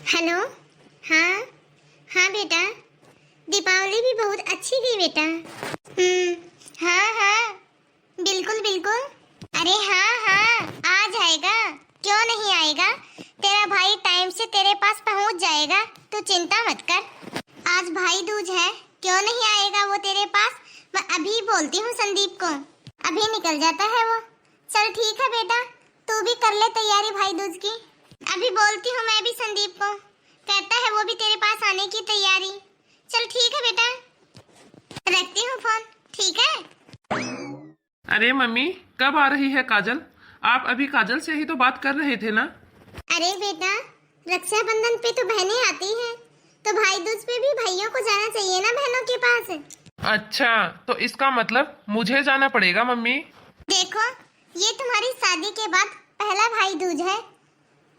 Hello. हाँ हाँ बेटा, दीपावली भी बहुत अच्छी गई बेटा। हाँ हाँ, बिल्कुल बिल्कुल। अरे हाँ हाँ, आ जाएगा, क्यों नहीं आएगा। तेरा भाई टाइम से तेरे पास पहुंच जाएगा, तू चिंता मत कर। आज भाई दूज है, क्यों नहीं आएगा वो तेरे पास। मैं अभी बोलती हूँ संदीप को, अभी निकल जाता है वो। चल ठीक है बेटा, तू भी कर ले तैयारी भाई दूज की। अभी बोलती हूँ मैं भी संदीप को, कहता है वो भी तेरे पास आने की तैयारी। चल ठीक है बेटा, रखती हूँ फोन, ठीक है। अरे मम्मी, कब आ रही है काजल? आप अभी काजल से ही तो बात कर रहे थे ना? अरे बेटा, रक्षाबंधन पे तो बहनें आती हैं, तो भाई दूज पे भी भाइयों को जाना चाहिए ना बहनों के पास। अच्छा, तो इसका मतलब मुझे जाना पड़ेगा मम्मी। देखो, ये तुम्हारी शादी के बाद पहला भाई दूज है,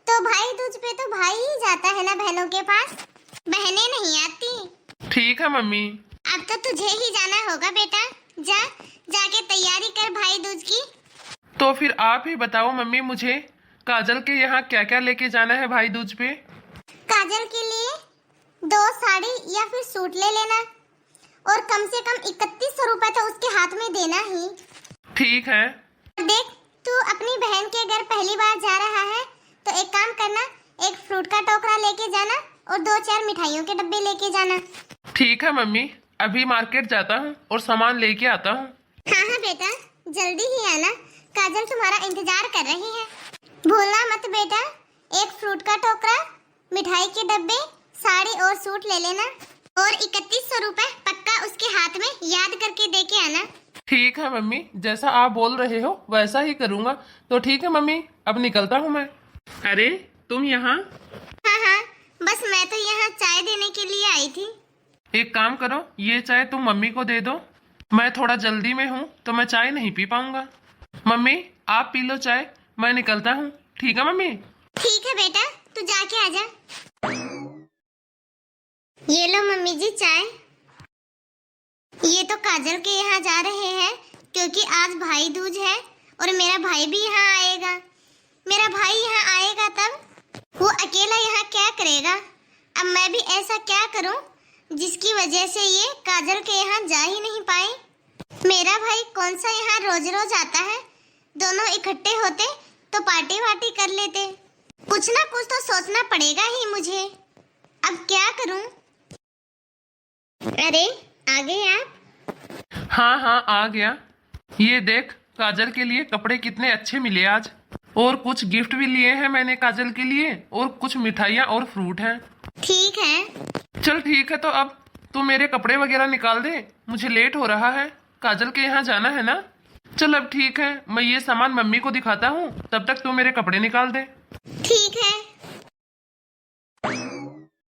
तो भाई दूज पे तो भाई ही जाता है ना बहनों के पास, बहनें नहीं आती। ठीक है मम्मी। अब तो तुझे ही जाना होगा बेटा, जा जाके तैयारी कर भाई दूज की। तो फिर आप ही बताओ मम्मी, मुझे काजल के यहाँ क्या क्या लेके जाना है भाई दूज पे? काजल के लिए 2 साड़ी या फिर सूट ले लेना, और कम से कम 3100 रुपए तो उसके हाथ में देना ही। ठीक है। देख, तू अपनी बहन के घर पहली बार जा रहा है, तो एक काम करना, एक फ्रूट का टोकरा लेके जाना और 2-4 मिठाइयों के डब्बे लेके जाना। ठीक है मम्मी, अभी मार्केट जाता हूँ और सामान लेके आता हूँ। हाँ हाँ बेटा, जल्दी ही आना, काजल तुम्हारा इंतजार कर रही है। भूलना मत बेटा, एक फ्रूट का टोकरा, मिठाई के डब्बे, साड़ी और सूट ले लेना, और 3100 रुपए पक्का उसके हाथ में याद करके दे के आना। ठीक है मम्मी, जैसा आप बोल रहे हो वैसा ही करूँगा। तो ठीक है मम्मी, अब निकलता हूँ मैं। अरे तुम यहाँ? हाँ हाँ, बस मैं तो यहाँ चाय देने के लिए आई थी। एक काम करो, ये चाय तुम मम्मी को दे दो, मैं थोड़ा जल्दी में हूँ तो मैं चाय नहीं पी पाऊंगा। मम्मी आप पी लो चाय, मैं निकलता हूँ। ठीक है मम्मी? ठीक है बेटा, तू जाके आजा। ये लो मम्मी जी चाय। ये तो काजल के यहाँ जा रहे हैं, क्योंकि आज भाई दूज है और मेरा भाई भी यहाँ आएगा। मेरा भाई यहाँ आएगा तब वो अकेला यहाँ क्या करेगा। अब मैं भी ऐसा क्या करूँ जिसकी वजह से ये काजल के यहाँ जा ही नहीं पाए। मेरा भाई कौन सा यहाँ रोज रोज आता है, दोनों इकट्ठे होते तो पार्टी वार्टी कर लेते। कुछ ना कुछ तो सोचना पड़ेगा ही मुझे, अब क्या करूँ। अरे आ गए आप? हाँ हाँ आ गया। ये देख, काजल के लिए कपड़े कितने अच्छे मिले आज, और कुछ गिफ्ट भी लिए हैं मैंने काजल के लिए, और कुछ मिठाइयाँ और फ्रूट हैं। ठीक है। चल ठीक है, तो अब तू मेरे कपड़े वगैरह निकाल दे, मुझे लेट हो रहा है, काजल के यहाँ जाना है ना। चल अब ठीक है, मैं ये सामान मम्मी को दिखाता हूँ, तब तक तू मेरे कपड़े निकाल दे। ठीक है।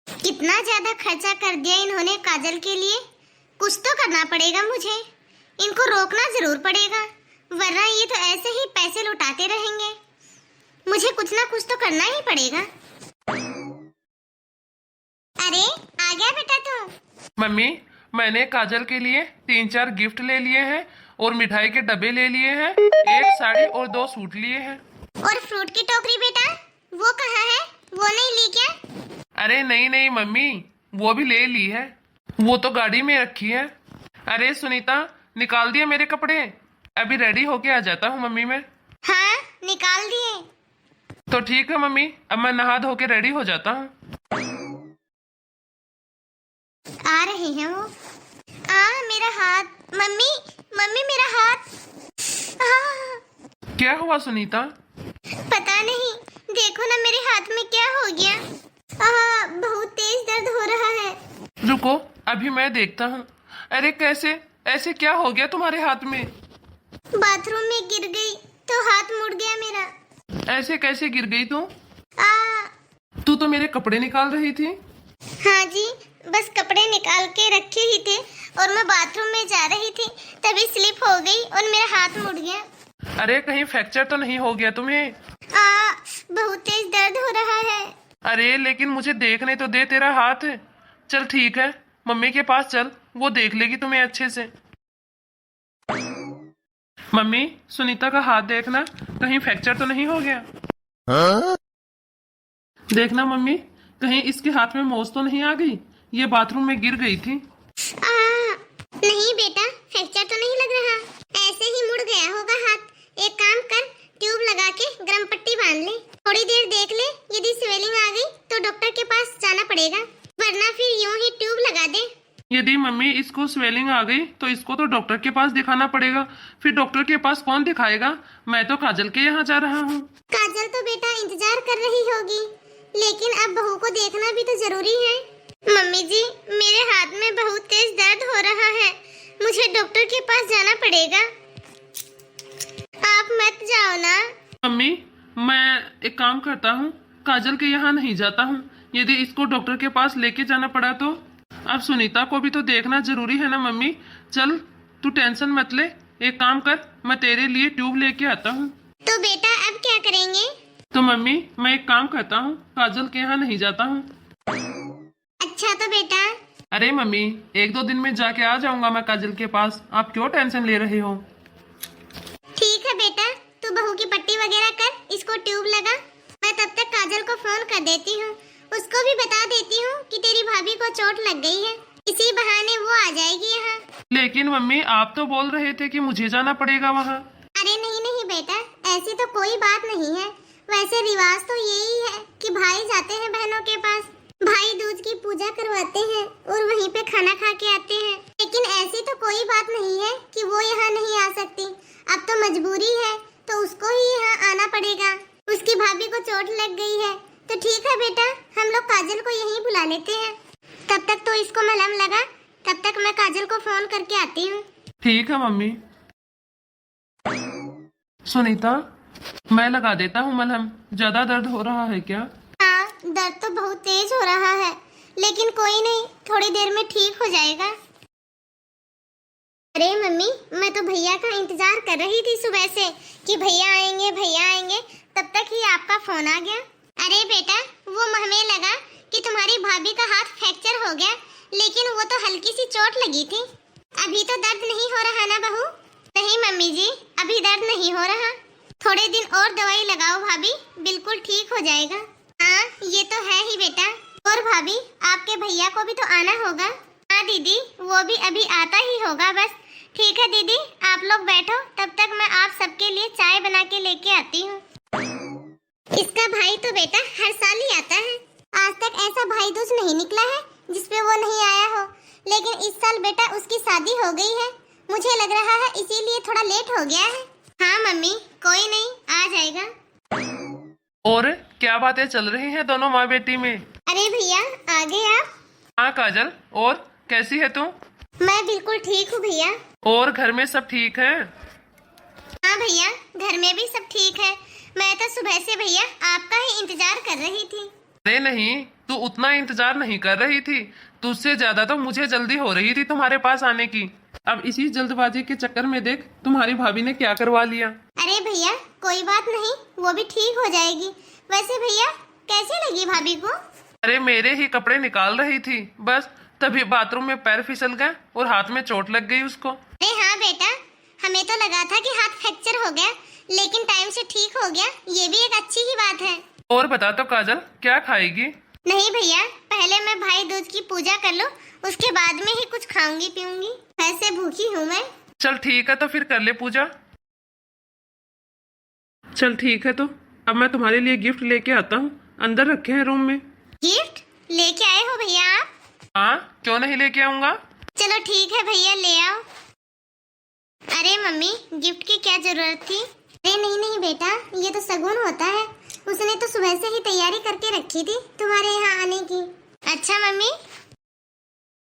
कितना ज्यादा खर्चा कर दिया इन्होंने काजल के लिए, कुछ तो करना पड़ेगा मुझे, इनको रोकना जरूर पड़ेगा, वरना ये तो ऐसे ही पैसे लुटाते रहेंगे। मुझे कुछ ना कुछ तो करना ही पड़ेगा। अरे आ गया बेटा तू? मम्मी, मैंने काजल के लिए 3-4 गिफ्ट ले लिए हैं, और मिठाई के डब्बे ले लिए हैं, 1 साड़ी और 2 सूट लिए हैं। और फ्रूट की टोकरी बेटा, वो कहाँ है, वो नहीं ली क्या? अरे नहीं नहीं मम्मी, वो भी ले ली है, वो तो गाड़ी में रखी है। अरे सुनीता, निकाल दिए मेरे कपड़े, अभी रेडी होके आ जाता हूँ मम्मी मैं। हाँ निकाल दिए। तो ठीक है मम्मी, अब मैं नहा धो के रेडी हो जाता हूँ। आ रहे हैं वो। मेरा हाथ, मम्मी मम्मी मेरा हाथ। क्या हुआ सुनीता? पता नहीं, देखो ना मेरे हाथ में क्या हो गया। बहुत तेज दर्द हो रहा है। रुको, अभी मैं देखता हूँ। अरे कैसे, ऐसे क्या हो गया तुम्हारे हाथ में? बाथरूम में गिर गई तो हाथ मुड़ गया मेरा। ऐसे कैसे गिर गई तू? आ, तू तो मेरे कपड़े निकाल रही थी। हाँ जी, बस कपड़े निकाल के रखे ही थे और मैं बाथरूम में जा रही थी, तभी स्लिप हो गई और मेरा हाथ मुड़ गया। अरे कहीं फ्रैक्चर तो नहीं हो गया तुम्हें? बहुत तेज दर्द हो रहा है। अरे लेकिन मुझे देखने तो दे तेरा हाथ। चल ठीक है, मम्मी के पास चल, वो देख लेगी तुम्हें अच्छे से। मम्मी, सुनीता का हाथ देखना, कहीं फ्रैक्चर तो नहीं हो गया? देखना मम्मी, कहीं इसके हाथ में मोच तो नहीं आ गई? ये बाथरूम में गिर गई थी। नहीं बेटा, फ्रैक्चर तो नहीं लग रहा, ऐसे ही मुड़ गया होगा हाथ। एक काम कर, ट्यूब लगा के गरम पट्टी बांध ले, थोड़ी देर देख ले, यदि स्वेलिंग आ गई तो डॉक्टर के पास जाना पड़ेगा, वरना फिर यूं ही ट्यूब लगा दे। यदि मम्मी इसको स्वेलिंग आ गई तो इसको तो डॉक्टर के पास दिखाना पड़ेगा। फिर डॉक्टर के पास कौन दिखाएगा? मैं तो काजल के यहाँ जा रहा हूँ। काजल तो बेटा इंतजार कर रही होगी, लेकिन अब बहू को देखना भी तो जरूरी है। मम्मी जी, मेरे हाथ में बहुत तेज दर्द हो रहा है, मुझे डॉक्टर के पास जाना पड़ेगा, आप मत जाओ ना। मम्मी, मैं एक काम करता हूँ, काजल के यहाँ नहीं जाता हूँ। यदि इसको डॉक्टर के पास लेके जाना पड़ा तो? अब सुनीता को भी तो देखना जरूरी है ना मम्मी। चल तू टेंशन मत ले, एक काम कर, मैं तेरे लिए ट्यूब लेके आता हूँ। तो बेटा अब क्या करेंगे? तो मम्मी, मैं एक काम करता हूँ, काजल के यहाँ नहीं जाता हूँ। अच्छा तो बेटा। अरे मम्मी, 1-2 दिन में जाके आ जाऊंगा मैं काजल के पास, आप क्यों टेंशन ले रहे हो? ठीक है बेटा, तू बहू की पट्टी वगैरह कर, इसको ट्यूब लगा, मैं तब तक काजल को फोन कर देती हूँ, उसको भी बता देती हूँ कि तेरी भाभी को चोट लग गई है, इसी बहाने वो आ जाएगी यहाँ। लेकिन मम्मी, आप तो बोल रहे थे कि मुझे जाना पड़ेगा वहाँ। अरे नहीं नहीं बेटा, ऐसी तो कोई बात नहीं है, वैसे रिवाज तो यही है कि भाई जाते हैं बहनों के पास, भाई दूज की पूजा करवाते हैं और वहीं पे खाना खा के आते हैं, लेकिन ऐसी तो कोई बात नहीं है कि वो यहाँ नहीं आ सकती। अब तो मजबूरी है तो उसको ही यहाँ आना पड़ेगा, उसकी भाभी को चोट लग गई है। तो ठीक है बेटा, हम लोग काजल को यहीं बुला लेते हैं, तब तक तो इसको मलहम लगा, तब तक मैं काजल को फोन करके आती हूँ। ठीक है मम्मी। सुनीता, मैं लगा देता हूँ मलहम, ज्यादा दर्द हो रहा है क्या? हाँ, दर्द तो बहुत तेज हो रहा है, लेकिन कोई नहीं, थोड़ी देर में ठीक हो जाएगा। अरे मम्मी, मैं तो भैया का इंतजार कर रही थी सुबह से कि भैया आएंगे, तब तक ही आपका फोन आ गया। अरे बेटा, वो हमें लगा कि तुम्हारी भाभी का हाथ फ्रैक्चर हो गया, लेकिन वो तो हल्की सी चोट लगी थी। अभी तो दर्द नहीं हो रहा ना बहू? नहीं मम्मी जी, अभी दर्द नहीं हो रहा, थोड़े दिन और दवाई लगाओ भाभी, बिल्कुल ठीक हो जाएगा। हाँ ये तो है ही बेटा। और भाभी, आपके भैया को भी तो आना होगा। हाँ दीदी, वो भी अभी आता ही होगा बस। ठीक है दीदी, आप लोग बैठो, तब तक मैं आप सबके लिए चाय बना के लेके आती हूँ। इसका भाई तो बेटा हर साल ही आता है, आज तक ऐसा भाई दूज नहीं निकला है जिसपे वो नहीं आया हो, लेकिन इस साल बेटा उसकी शादी हो गई है, मुझे लग रहा है इसीलिए थोड़ा लेट हो गया है। हाँ मम्मी, कोई नहीं, आ जाएगा। और क्या बातें चल रही हैं दोनों माँ बेटी में? अरे भैया, आ गए आप? हाँ काजल, और कैसी है तू? मैं बिल्कुल ठीक हूँ भैया। और घर में सब ठीक है? हाँ भैया, घर में भी सब ठीक है, मैं तो सुबह से भैया आपका ही इंतजार कर रही थी। अरे नहीं, तू उतना इंतजार नहीं कर रही थी, तुझसे ज्यादा तो मुझे जल्दी हो रही थी तुम्हारे पास आने की। अब इसी जल्दबाजी के चक्कर में देख तुम्हारी भाभी ने क्या करवा लिया। अरे भैया कोई बात नहीं, वो भी ठीक हो जाएगी। वैसे भैया कैसी लगी भाभी को? अरे मेरे ही कपड़े निकाल रही थी, बस तभी बाथरूम में पैर फिसल गया और हाथ में चोट लग गई उसको। अरे हाँ बेटा, हमें तो लगा था कि हाथ फ्रैक्चर हो गया, लेकिन टाइम से ठीक हो गया, ये भी एक अच्छी ही बात है। और बता तो काजल, क्या खाएगी? नहीं भैया, पहले मैं भाई दूज की पूजा कर लूं, उसके बाद में ही कुछ खाऊंगी पीऊंगी, वैसे भूखी हूँ मैं। चल ठीक है, तो फिर कर ले पूजा। चल ठीक है, तो अब मैं तुम्हारे लिए गिफ्ट लेके आता हूँ, अंदर रखे हैं रूम में। गिफ्ट लेके आए हो भैया आप? हाँ, क्यों नहीं लेके आऊंगा। चलो ठीक है भैया, ले आओ। अरे मम्मी, गिफ्ट की क्या जरूरत थी? अरे नहीं नहीं बेटा, ये तो शगुन होता है, उसने तो सुबह से ही तैयारी करके रखी थी तुम्हारे यहाँ आने की। अच्छा मम्मी,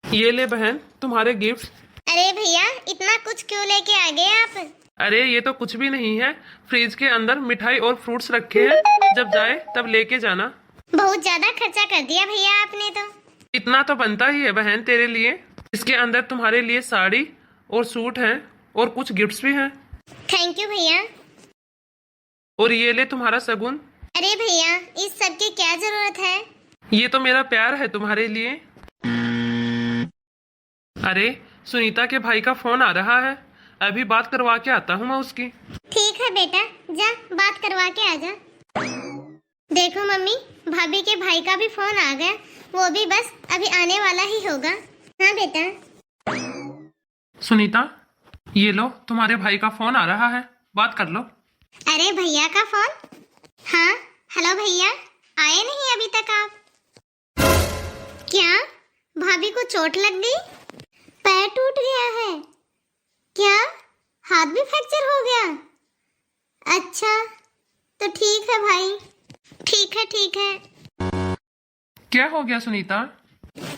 ये ले बहन तुम्हारे गिफ्ट। अरे भैया इतना कुछ क्यों लेके आ गए आप? अरे ये तो कुछ भी नहीं है, फ्रिज के अंदर मिठाई और फ्रूट्स रखे हैं, जब जाए तब लेके जाना। बहुत ज्यादा खर्चा कर दिया भैया आपने तो। इतना तो बनता ही है बहन तेरे लिए। इसके अंदर तुम्हारे लिए साड़ी और सूट है और कुछ गिफ्ट्स भी हैं। थैंक यू भैया। और ये ले तुम्हारा शगुन। अरे भैया इस सब की क्या जरूरत है? ये तो मेरा प्यार है तुम्हारे लिए। अरे सुनीता के भाई का फोन आ रहा है, अभी बात करवा के आता हूँ मैं उसकी। ठीक है बेटा, जा बात करवा के आ जा। देखो मम्मी, भाभी के भाई का भी फोन आ गया, वो भी बस अभी आने वाला ही होगा। हाँ बेटा। सुनीता, ये लो तुम्हारे भाई का फोन आ रहा है, बात कर लो। अरे भैया का फोन? हाँ हेलो भैया, आए नहीं अभी तक आप? क्या भाभी को चोट लग गई? पैर टूट गया है क्या? हाथ भी फ्रैक्चर हो गया? अच्छा तो ठीक है भाई, ठीक है ठीक है। क्या हो गया सुनीता?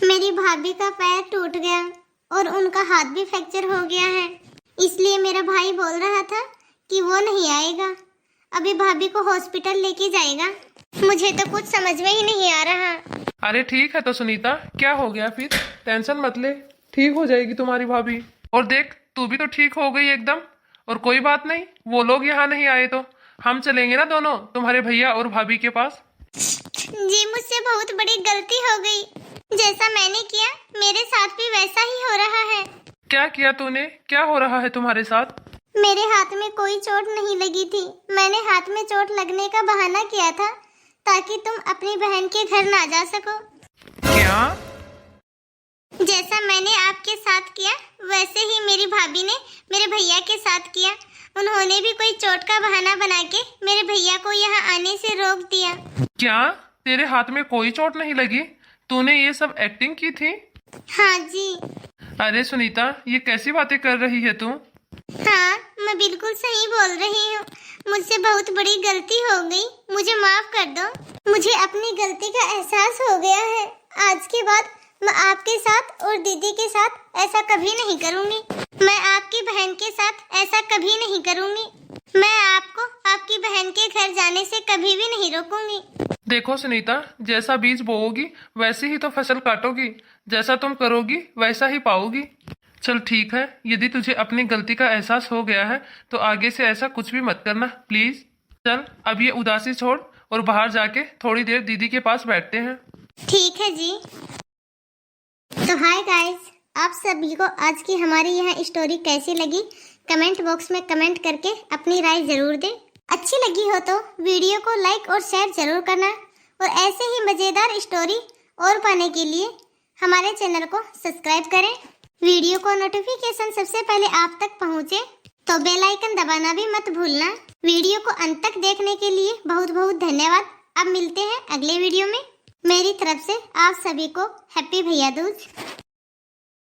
मेरी भाभी का पैर टूट गया और उनका हाथ भी फ्रैक्चर हो गया है, इसलिए मेरा भाई बोल रहा था कि वो नहीं आएगा, अभी भाभी को हॉस्पिटल लेके जाएगा। मुझे तो कुछ समझ में ही नहीं आ रहा। अरे ठीक है तो सुनीता, क्या हो गया फिर? टेंशन मत ले, ठीक हो जाएगी तुम्हारी भाभी। और देख, तू भी तो ठीक हो गई एकदम। और कोई बात नहीं, वो लोग यहाँ नहीं आए तो हम चलेंगे ना दोनों तुम्हारे भैया और भाभी के पास। जी मुझसे बहुत बड़ी गलती हो गई, जैसा मैंने किया मेरे साथ भी वैसा ही हो रहा है। क्या किया तूने? क्या हो रहा है तुम्हारे साथ? मेरे हाथ में कोई चोट नहीं लगी थी, मैंने हाथ में चोट लगने का बहाना किया था ताकि तुम अपनी बहन के घर ना जा सको। क्या? जैसा मैंने आपके साथ किया वैसे ही मेरी भाभी ने मेरे भैया के साथ किया। उन्होंने भी कोई चोट का बहाना बना के मेरे भैया को यहाँ आने से रोक दिया। क्या तेरे हाथ में कोई चोट नहीं लगी? तूने ये सब एक्टिंग की थी? हाँ जी। अरे सुनीता, ये कैसी बातें कर रही है तू? हाँ मैं बिल्कुल सही बोल रही हूँ, मुझसे बहुत बड़ी गलती हो गई, मुझे माफ कर दो। मुझे अपनी गलती का एहसास हो गया है, आज के बाद मैं आपके साथ और दीदी के साथ ऐसा कभी नहीं करूँगी। मैं आपकी बहन के साथ ऐसा कभी नहीं करूँगी। मैं आपको आपकी बहन के घर जाने से कभी भी नहीं रोकूंगी। देखो सुनीता, जैसा बीज बोओगी वैसे ही तो फसल काटोगी, जैसा तुम करोगी वैसा ही पाओगी। चल ठीक है, यदि तुझे अपनी गलती का एहसास हो गया है तो आगे से ऐसा कुछ भी मत करना प्लीज। चल अब ये उदासी छोड़ और बाहर जाके थोड़ी देर दीदी के पास बैठते हैं। ठीक है जी। तो हाय गाइस, आप सभी को आज की हमारी यह स्टोरी कैसी लगी कमेंट बॉक्स में कमेंट करके अपनी राय जरूर दें। अच्छी लगी हो तो वीडियो को लाइक और शेयर जरूर करना और ऐसे ही मजेदार स्टोरी और पाने के लिए हमारे चैनल को सब्सक्राइब करें। वीडियो को नोटिफिकेशन सबसे पहले आप तक पहुंचे तो बेल आइकन दबाना भी मत भूलना। वीडियो को अंत तक देखने के लिए बहुत बहुत धन्यवाद। अब मिलते हैं अगले वीडियो में। मेरी तरफ से आप सभी को हैप्पी भैया दूज।